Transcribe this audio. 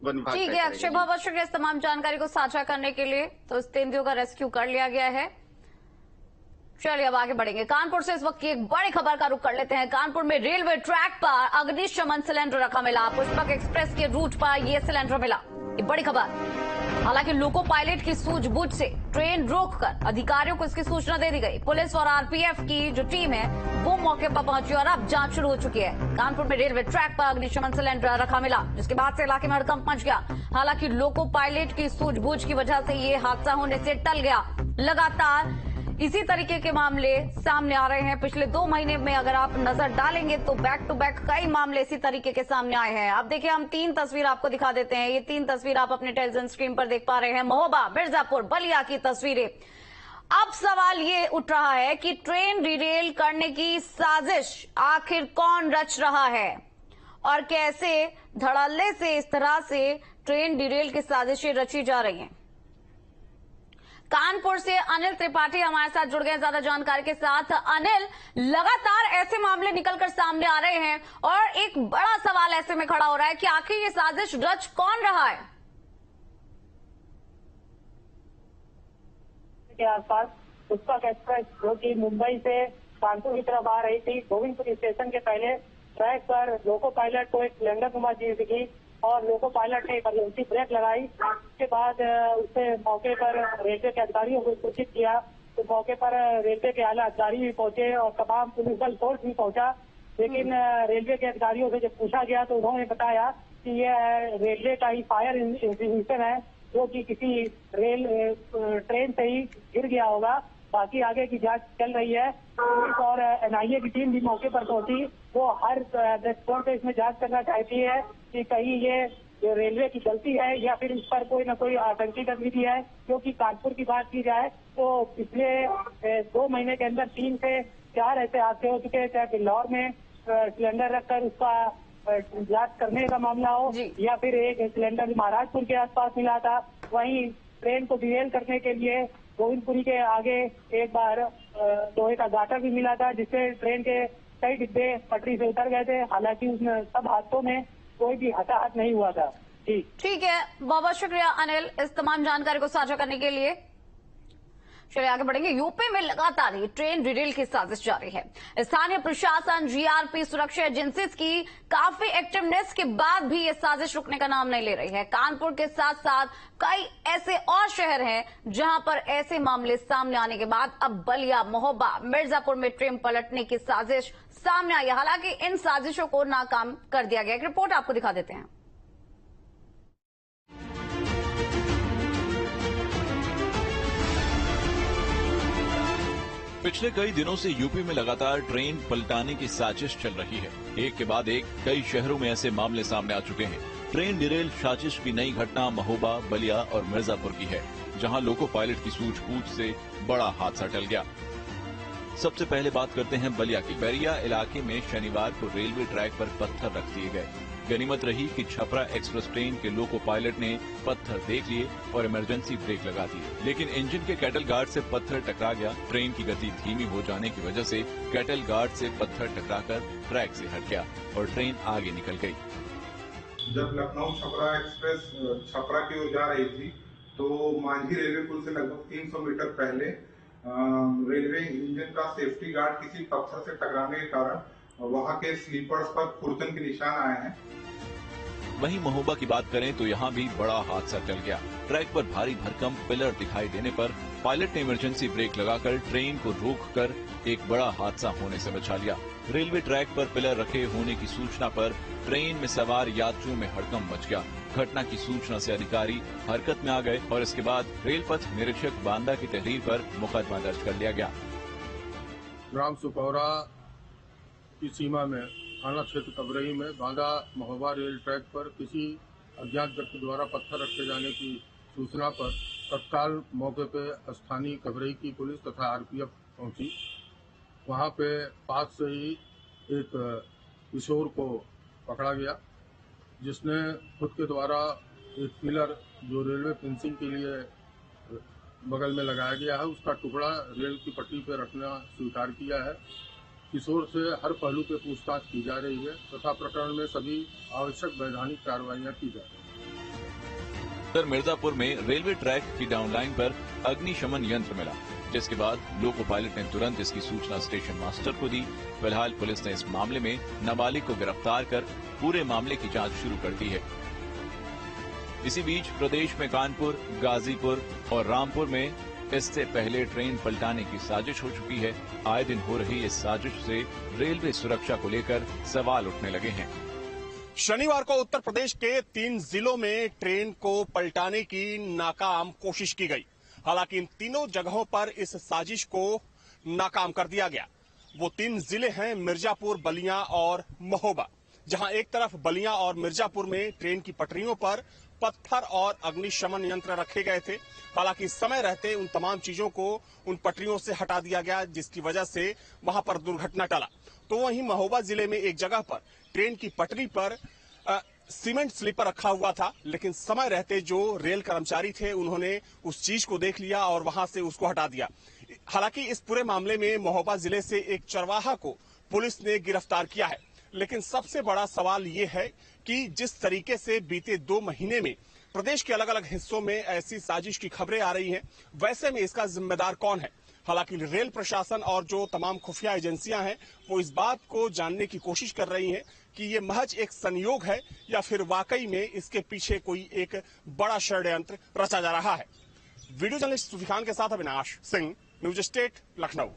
One विभाग। ठीक है अक्षय, बहुत बहुत शुक्रिया इस तमाम जानकारी को साझा करने के लिए। तो इस तेंदुओं का रेस्क्यू कर लिया गया है। चलिए अब आगे बढ़ेंगे। कानपुर से इस वक्त की एक बड़ी खबर का रुख कर लेते हैं। कानपुर में रेलवे ट्रैक पर अग्निशमन सिलेंडर रखा मिला। पुष्पक एक्सप्रेस के रूट पर यह सिलेंडर मिला, ये बड़ी खबर। हालांकि लोको पायलट की सूझबूझ से ट्रेन रोककर अधिकारियों को इसकी सूचना दे दी गई। पुलिस और आरपीएफ की जो टीम है वो मौके पर पहुंची और अब जांच शुरू हो चुकी है। कानपुर में रेलवे ट्रैक पर अग्निशमन सिलेंडर रखा मिला, जिसके बाद से इलाके में हड़कंप मच गया। हालांकि लोको पायलट की सूझबूझ की वजह से ये हादसा होने से टल गया। लगातार इसी तरीके के मामले सामने आ रहे हैं। पिछले 2 महीने में अगर आप नजर डालेंगे तो बैक टू बैक कई मामले इसी तरीके के सामने आए हैं। अब देखिए हम 3 तस्वीर आपको दिखा देते हैं। ये 3 तस्वीर आप अपने टेलीविजन स्क्रीन पर देख पा रहे हैं। महोबा, मिर्जापुर, बलिया की तस्वीरें। अब सवाल ये उठ रहा है कि ट्रेन डिरेल करने की साजिश आखिर कौन रच रहा है और कैसे धड़ल्ले से इस तरह से ट्रेन डिरेल की साजिशें रची जा रही हैं। कानपुर से अनिल त्रिपाठी हमारे साथ जुड़ गए ज्यादा जानकारी के साथ। अनिल, लगातार ऐसे मामले निकलकर सामने आ रहे हैं और एक बड़ा सवाल ऐसे में खड़ा हो रहा है कि आखिर ये साजिश रच कौन रहा है। के आसपास पुष्पक एक्सप्रेस जो कि मुंबई से कानपुर की तरफ आ रही थी, गोविंदपुर स्टेशन के पहले ट्रैक पर लोको पायलट को एक सिलेंडर नुमा चीज दिखी और लोको पायलट ने इमरजेंसी ब्रेक लगाई। उसके बाद उसे मौके पर रेलवे के अधिकारियों को सूचित किया तो मौके पर रेलवे के आला अधिकारी भी पहुंचे और तमाम पुलिस बल फोर्स भी पहुंचा। लेकिन रेलवे के अधिकारियों से जब पूछा गया तो उन्होंने बताया कि यह रेलवे का ही फायर इंस्टीट्यूशन है जो कि किसी ट्रेन से ही गिर गया होगा। बाकी आगे की जांच चल रही है। पुलिस और एनआईए की टीम भी मौके पर पहुंची। वो हर दृष्टिकोण से इसमें जांच करना चाहती है कि कहीं ये जो रेलवे की गलती है या फिर इस पर कोई न कोई आतंकी गतिविधि है। क्योंकि कानपुर की बात की जाए तो पिछले 2 महीने के अंदर 3 से 4 ऐसे हादसे हो चुके हैं, चाहे बिल्लौर में सिलेंडर रखकर उसका जांच करने का मामला हो या फिर एक सिलेंडर महाराजपुर के आसपास मिला था। वहीं ट्रेन को डिरेल करने के लिए गोविंदपुरी के आगे एक बार लोहे का गाटर भी मिला था जिससे ट्रेन के कई डिब्बे पटरी से उतर गए थे। हालांकि उन सब हादसों में कोई भी हताहत नहीं हुआ था। ठीक है, बहुत बहुत शुक्रिया अनिल इस तमाम जानकारी को साझा करने के लिए। चलिए आगे बढ़ेंगे। यूपी में लगातार ही ट्रेन डिरेल की साजिश जारी है। स्थानीय प्रशासन, जीआरपी, सुरक्षा एजेंसीज की काफी एक्टिवनेस के बाद भी ये साजिश रुकने का नाम नहीं ले रही है। कानपुर के साथ साथ कई ऐसे और शहर हैं जहां पर ऐसे मामले सामने आने के बाद अब बलिया, महोबा, मिर्जापुर में ट्रेन पलटने की साजिश सामने आई है। हालांकि इन साजिशों को नाकाम कर दिया गया। एक रिपोर्ट आपको दिखा देते हैं। पिछले कई दिनों से यूपी में लगातार ट्रेन पलटाने की साजिश चल रही है। एक के बाद एक कई शहरों में ऐसे मामले सामने आ चुके हैं। ट्रेन डिरेल साजिश की नई घटना महोबा, बलिया और मिर्जापुर की है, जहां लोको पायलट की सूझबूझ से बड़ा हादसा टल गया। सबसे पहले बात करते हैं बलिया की। बैरिया इलाके में शनिवार को रेलवे ट्रैक पर पत्थर रख दिए गए। गनीमत रही कि छपरा एक्सप्रेस ट्रेन के लोको पायलट ने पत्थर देख लिए और इमरजेंसी ब्रेक लगा दी, लेकिन इंजन के कैटल गार्ड से पत्थर टकरा गया। ट्रेन की गति धीमी हो जाने की वजह से कैटल गार्ड से पत्थर टकराकर ट्रैक से हट गया और ट्रेन आगे निकल गई। जब लखनऊ छपरा एक्सप्रेस छपरा की ओर जा रही थी तो मांझी रेलवे पुल से लगभग 300 मीटर पहले रेलवे इंजन का सेफ्टी गार्ड किसी पत्थर से टकराने के कारण वहां के स्लीपर्स पर खुरदन के निशान आए हैं। वहीं महोबा की बात करें तो यहाँ भी बड़ा हादसा टल गया। ट्रैक पर भारी भरकम पिलर दिखाई देने पर पायलट ने इमरजेंसी ब्रेक लगाकर ट्रेन को रोककर एक बड़ा हादसा होने से बचा लिया। रेलवे ट्रैक पर पिलर रखे होने की सूचना पर ट्रेन में सवार यात्रियों में हड़कंप मच गया। घटना की सूचना से अधिकारी हरकत में आ गए और इसके बाद रेल पथ निरीक्षक बांदा की तहरीर पर मुकदमा दर्ज कर लिया गया। ग्राम सुपौरा की सीमा में थाना क्षेत्र कबरई में बांदा महोबा रेल ट्रैक पर किसी अज्ञात व्यक्ति द्वारा पत्थर रखे जाने की सूचना पर तत्काल मौके पर स्थानीय कबरई की पुलिस तथा आरपीएफ पहुंची। वहां पे पास से ही एक किशोर को पकड़ा गया जिसने खुद के द्वारा एक पिलर जो रेलवे फेंसिंग के लिए बगल में लगाया गया है उसका टुकड़ा रेल की पट्टी पर रखना स्वीकार किया है। किशोर से हर पहलू पे पूछताछ की जा रही है तथा प्रकरण में सभी आवश्यक वैधानिक कार्रवाइयां की जा रही हैं। उधर मिर्जापुर में रेलवे ट्रैक की डाउनलाइन पर अग्निशमन यंत्र मिला, जिसके बाद लोको पायलट ने तुरंत इसकी सूचना स्टेशन मास्टर को दी। फिलहाल पुलिस ने इस मामले में नाबालिग को गिरफ्तार कर पूरे मामले की जांच शुरू कर दी है। इसी बीच प्रदेश में कानपुर, गाजीपुर और रामपुर में इससे पहले ट्रेन पलटाने की साजिश हो चुकी है। आए दिन हो रही इस साजिश से रेलवे सुरक्षा को लेकर सवाल उठने लगे हैं। शनिवार को उत्तर प्रदेश के 3 जिलों में ट्रेन को पलटाने की नाकाम कोशिश की गई। हालांकि इन तीनों जगहों पर इस साजिश को नाकाम कर दिया गया। वो 3 जिले हैं मिर्जापुर, बलिया और महोबा, जहां एक तरफ बलिया और मिर्जापुर में ट्रेन की पटरियों पर पत्थर और अग्निशमन यंत्र रखे गए थे। हालांकि समय रहते उन तमाम चीजों को उन पटरियों से हटा दिया गया, जिसकी वजह से वहां पर दुर्घटना टला। तो वहीं महोबा जिले में एक जगह पर ट्रेन की पटरी पर सीमेंट स्लीपर रखा हुआ था, लेकिन समय रहते जो रेल कर्मचारी थे उन्होंने उस चीज को देख लिया और वहां से उसको हटा दिया। हालांकि इस पूरे मामले में महोबा जिले से एक चरवाहा को पुलिस ने गिरफ्तार किया है। लेकिन सबसे बड़ा सवाल ये है कि जिस तरीके से बीते 2 महीने में प्रदेश के अलग अलग हिस्सों में ऐसी साजिश की खबरें आ रही हैं, वैसे में इसका जिम्मेदार कौन है। हालांकि रेल प्रशासन और जो तमाम खुफिया एजेंसियां हैं वो इस बात को जानने की कोशिश कर रही हैं कि ये महज एक संयोग है या फिर वाकई में इसके पीछे कोई एक बड़ा षड्यंत्र रचा जा रहा है। वीडियो जर्नलिस्ट सुफी खान के साथ अविनाश सिंह, न्यूज स्टेट, लखनऊ।